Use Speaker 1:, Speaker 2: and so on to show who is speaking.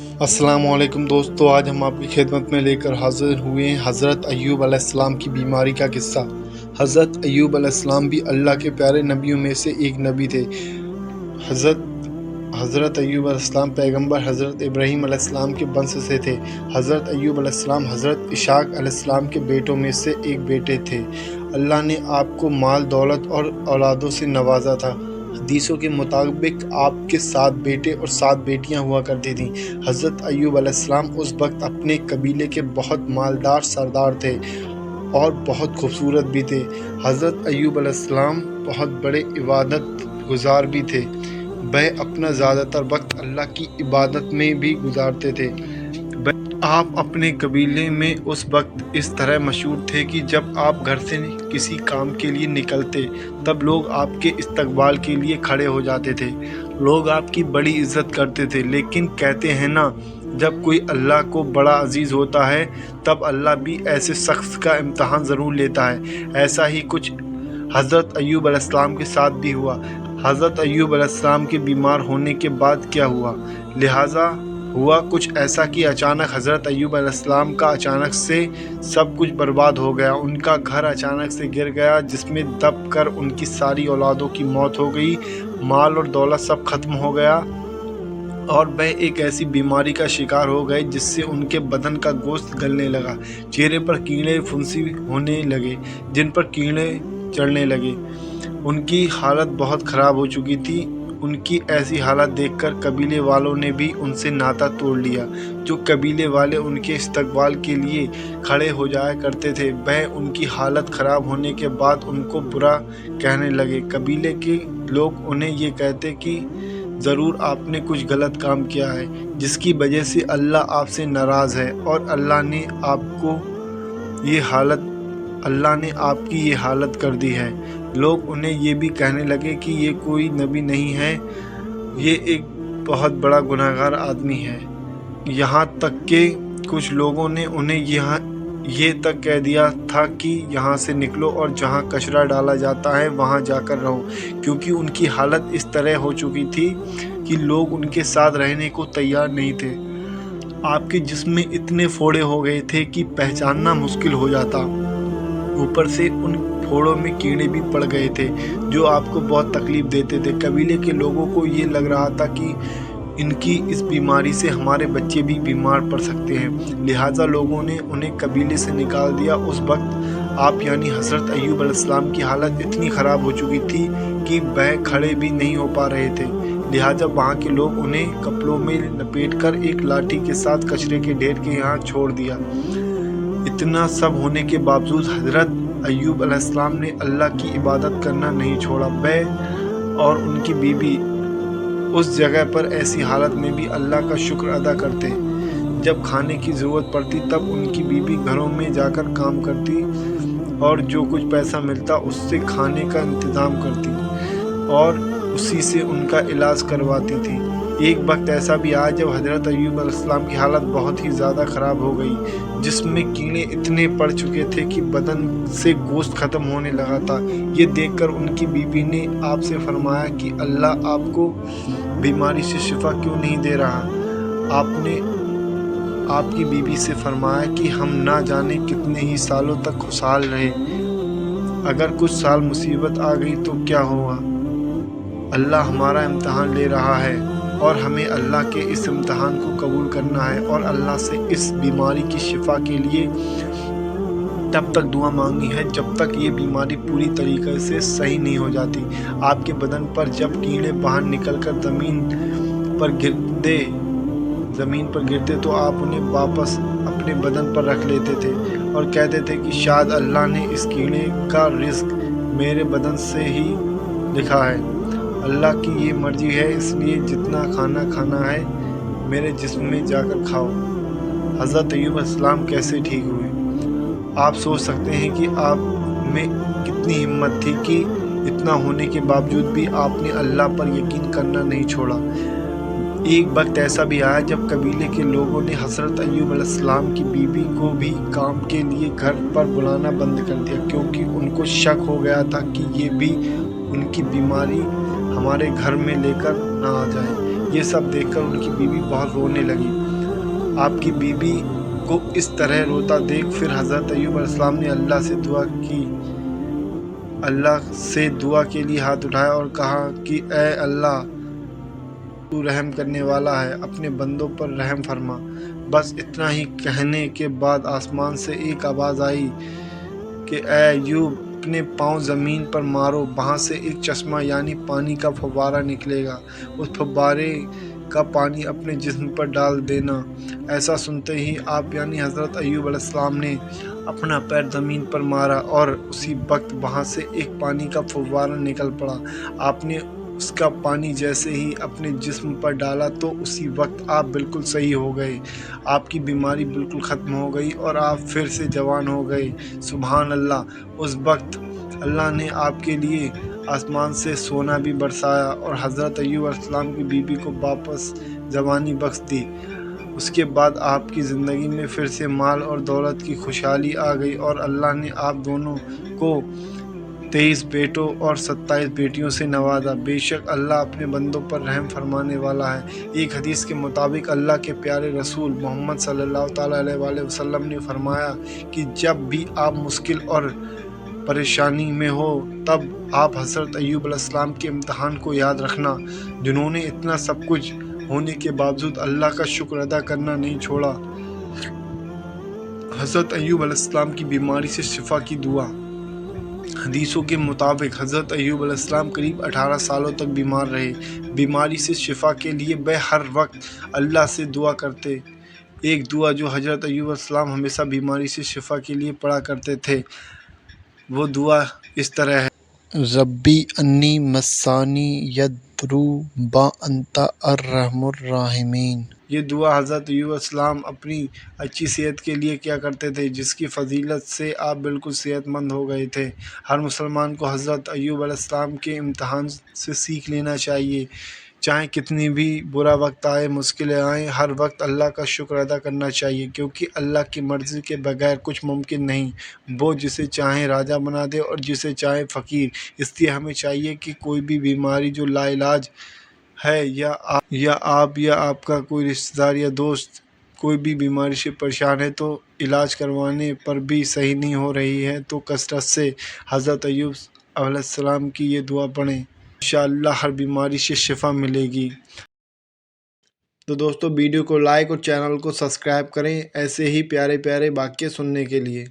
Speaker 1: अस्सलाम वालेकुम दोस्तों, आज हम आपकी खिदमत में लेकर हाजिर हुए हैं हज़रत अय्यूब अलैहिस्सलाम की बीमारी का किस्सा। हज़रत अय्यूब अलैहिस्सलाम भी अल्लाह के प्यारे नबियों में से एक नबी थे। हज़रत हज़रत अय्यूब अलैहिस्सलाम पैगंबर हज़रत इब्राहीम अलैहिस्सलाम के वंश से थे। हज़रत अय्यूब अलैहिस्सलाम हज़रत इशाक अलैहिस्सलाम के बेटों में से एक बेटे थे। अल्लाह ने आपको माल दौलत और औलादों से नवाजा था। हदीसों के मुताबिक आपके 7 बेटे और 7 बेटियां हुआ करती थीं। हज़रत अय्यूब अलैहिस्सलाम उस वक्त अपने कबीले के बहुत मालदार सरदार थे और बहुत खूबसूरत भी थे। हज़रत अय्यूब अलैहिस्सलाम बहुत बड़े इबादत गुजार भी थे। वह अपना ज़्यादातर वक्त अल्लाह की इबादत में भी गुजारते थे। आप अपने कबीले में उस वक्त इस तरह मशहूर थे कि जब आप घर से किसी काम के लिए निकलते तब लोग आपके इस्तकबाल के लिए खड़े हो जाते थे। लोग आपकी बड़ी इज्जत करते थे। लेकिन कहते हैं ना, जब कोई अल्लाह को बड़ा अजीज़ होता है तब अल्लाह भी ऐसे शख्स का इम्तहान ज़रूर लेता है। ऐसा ही कुछ हज़रत अय्यूब अलैहिस्सलाम के साथ भी हुआ। हज़रत अय्यूब अलैहिस्सलाम के बीमार होने के बाद क्या हुआ? लिहाजा हुआ कुछ ऐसा कि अचानक हज़रत अय्यूब अलैहिस्सलाम का अचानक से सब कुछ बर्बाद हो गया। उनका घर अचानक से गिर गया, जिसमें दब कर उनकी सारी औलादों की मौत हो गई। माल और दौलत सब खत्म हो गया और वह एक ऐसी बीमारी का शिकार हो गए जिससे उनके बदन का गोश्त गलने लगा। चेहरे पर कीड़े फुंसी होने लगे, जिन पर कीड़े चढ़ने लगे। उनकी हालत बहुत ख़राब हो चुकी थी। उनकी ऐसी हालत देखकर कबीले वालों ने भी उनसे नाता तोड़ लिया। जो कबीले वाले उनके इस्तकबाल के लिए खड़े हो जाया करते थे, वह उनकी हालत ख़राब होने के बाद उनको बुरा कहने लगे। कबीले के लोग उन्हें ये कहते कि ज़रूर आपने कुछ गलत काम किया है, जिसकी वजह से अल्लाह आपसे नाराज़ है और अल्लाह ने आपकी ये हालत कर दी है। लोग उन्हें ये भी कहने लगे कि ये कोई नबी नहीं है, ये एक बहुत बड़ा गुनहगार आदमी है। यहाँ तक कि कुछ लोगों ने उन्हें ये तक कह दिया था कि यहाँ से निकलो और जहाँ कचरा डाला जाता है वहाँ जाकर रहो, क्योंकि उनकी हालत इस तरह हो चुकी थी कि लोग उनके साथ रहने को तैयार नहीं थे। आपके जिस्म में इतने फोड़े हो गए थे कि पहचानना मुश्किल हो जाता। ऊपर से उन फोड़ों में कीड़े भी पड़ गए थे जो आपको बहुत तकलीफ देते थे। कबीले के लोगों को ये लग रहा था कि इनकी इस बीमारी से हमारे बच्चे भी बीमार पड़ सकते हैं। लिहाजा लोगों ने उन्हें कबीले से निकाल दिया। उस वक्त आप यानी हज़रत अय्यूब अलैहिस्सलाम की हालत इतनी ख़राब हो चुकी थी कि वह खड़े भी नहीं हो पा रहे थे। लिहाजा वहाँ के लोग उन्हें कपड़ों में लपेटकर एक लाठी के साथ कचरे के ढेर के यहाँ छोड़ दिया। इतना सब होने के बावजूद हज़रत अय्यूब अलैहिस्सलाम ने अल्लाह की इबादत करना नहीं छोड़ा। वह और उनकी बीवी उस जगह पर ऐसी हालत में भी अल्लाह का शुक्र अदा करते। जब खाने की ज़रूरत पड़ती तब उनकी बीवी घरों में जाकर काम करती और जो कुछ पैसा मिलता उससे खाने का इंतज़ाम करती और उसी से उनका इलाज करवाती थी। एक वक्त ऐसा भी आया जब हज़रत अय्यूब अलैहिस्सलाम की हालत बहुत ही ज़्यादा ख़राब हो गई, जिसमें कीड़े इतने पड़ चुके थे कि बदन से गोश्त ख़त्म होने लगा था। ये देखकर उनकी बीवी ने आपसे फरमाया कि अल्लाह आपको बीमारी से शिफा क्यों नहीं दे रहा। आपने आपकी बीवी से फरमाया कि हम ना जाने कितने ही सालों तक खुशहाल रहे, अगर कुछ साल मुसीबत आ गई तो क्या होगा। अल्लाह हमारा इम्तहान ले रहा है और हमें अल्लाह के इस इम्तहान को कबूल करना है और अल्लाह से इस बीमारी की शिफा के लिए तब तक दुआ मांगनी है जब तक ये बीमारी पूरी तरीके से सही नहीं हो जाती। आपके बदन पर जब कीड़े बाहर निकलकर ज़मीन पर गिरते तो आप उन्हें वापस अपने बदन पर रख लेते थे और कहते थे कि शायद अल्लाह ने इस कीड़े का रिज़्क मेरे बदन से ही लिखा है। अल्लाह की ये मर्जी है, इसलिए जितना खाना खाना है मेरे जिस्म में जाकर खाओ। हज़रत अय्यूब अलैहिस्सलाम कैसे ठीक हुए? आप सोच सकते हैं कि आप में कितनी हिम्मत थी कि इतना होने के बावजूद भी आपने अल्लाह पर यकीन करना नहीं छोड़ा। एक वक्त ऐसा भी आया जब कबीले के लोगों ने हज़रत अय्यूब अलैहिस्सलाम की बीवी को भी काम के लिए घर पर बुलाना बंद कर दिया, क्योंकि उनको शक हो गया था कि ये भी उनकी बीमारी हमारे घर में लेकर ना आ जाए। یہ سب دیکھ کر ان کی بیوی بہت رونے لگی۔ آپ کی بیوی کو اس طرح روتا دیکھ پھر حضرت ایوب علیہ السلام نے اللہ سے دعا کے لیے ہاتھ اٹھایا اور کہا کہ اے اللہ، تو رحم کرنے والا ہے، اپنے بندوں پر رحم فرما۔ بس اتنا ہی کہنے کے بعد آسمان سے ایک آواز آئی کہ اے ایوب، اپنے پاؤں زمین پر مارو، وہاں سے ایک چشمہ یعنی پانی کا فوارہ نکلے گا، اس فوارے کا پانی اپنے جسم پر ڈال دینا۔ ایسا سنتے ہی آپ یعنی حضرت ایوب علیہ السلام نے اپنا پیر زمین پر مارا اور اسی وقت وہاں سے ایک پانی کا فوارہ نکل پڑا۔ آپ نے اس کا پانی جیسے ہی اپنے جسم پر ڈالا تو اسی وقت آپ بالکل صحیح ہو گئے، آپ کی بیماری بالکل ختم ہو گئی اور آپ پھر سے جوان ہو گئے۔ سبحان اللہ۔ اس وقت اللہ نے آپ کے لیے آسمان سے سونا بھی برسایا اور حضرت ایوب علیہ السلام کی بیوی کو واپس جوانی بخش دی۔ اس کے بعد آپ کی زندگی میں پھر سے مال اور دولت کی خوشحالی آ گئی اور اللہ نے آپ دونوں کو 23 بیٹوں اور 27 بیٹیوں سے نوازا۔ بے شک اللہ اپنے بندوں پر رحم فرمانے والا ہے۔ ایک حدیث کے مطابق اللہ کے پیارے رسول محمد صلی اللہ تعالیٰ علیہ وآلہ وسلم نے فرمایا کہ جب بھی آپ مشکل اور پریشانی میں ہو تب آپ حضرت ایوب علیہ السلام کے امتحان کو یاد رکھنا، جنہوں نے اتنا سب کچھ ہونے کے باوجود اللہ کا شکر ادا کرنا نہیں چھوڑا۔ حضرت ایوب علیہ السلام کی بیماری سے شفا کی دعا۔ حدیثوں کے مطابق حضرت ایوب علیہ السلام قریب 18 سالوں تک بیمار رہے۔ بیماری سے شفا کے لیے وہ ہر وقت اللہ سے دعا کرتے۔ ایک دعا جو حضرت ایوب علیہ السلام ہمیشہ بیماری سے شفا کے لیے پڑھا کرتے تھے، وہ دعا اس طرح ہے:
Speaker 2: ربی انی مسانی یضر وانت ارحم الراحمین۔
Speaker 1: یہ دعا حضرت ایوب علیہ السلام اپنی اچھی صحت کے لیے کیا کرتے تھے، جس کی فضیلت سے آپ بالکل صحت مند ہو گئے تھے۔ ہر مسلمان کو حضرت ایوب علیہ السلام کے امتحان سے سیکھ لینا چاہیے۔ چاہے کتنی بھی برا وقت آئے، مشکلیں آئیں، ہر وقت اللہ کا شکر ادا کرنا چاہیے، کیونکہ اللہ کی مرضی کے بغیر کچھ ممکن نہیں۔ وہ جسے چاہے راجہ بنا دے اور جسے چاہے فقیر۔ اس لیے ہمیں چاہیے کہ کوئی بھی بیماری جو لا علاج ہے یا آپ یا آپ کا کوئی رشتہ دار یا دوست کوئی بھی بیماری سے پریشان ہے تو علاج کروانے پر بھی صحیح نہیں ہو رہی ہے، تو کثرت سے حضرت ایوب علیہ السلام کی یہ دعا پڑھیں، انشاءاللہ ہر بیماری سے شفا ملے گی۔ تو دوستو، ویڈیو کو لائک اور چینل کو سبسکرائب کریں ایسے ہی پیارے پیارے واقعے سننے کے لیے۔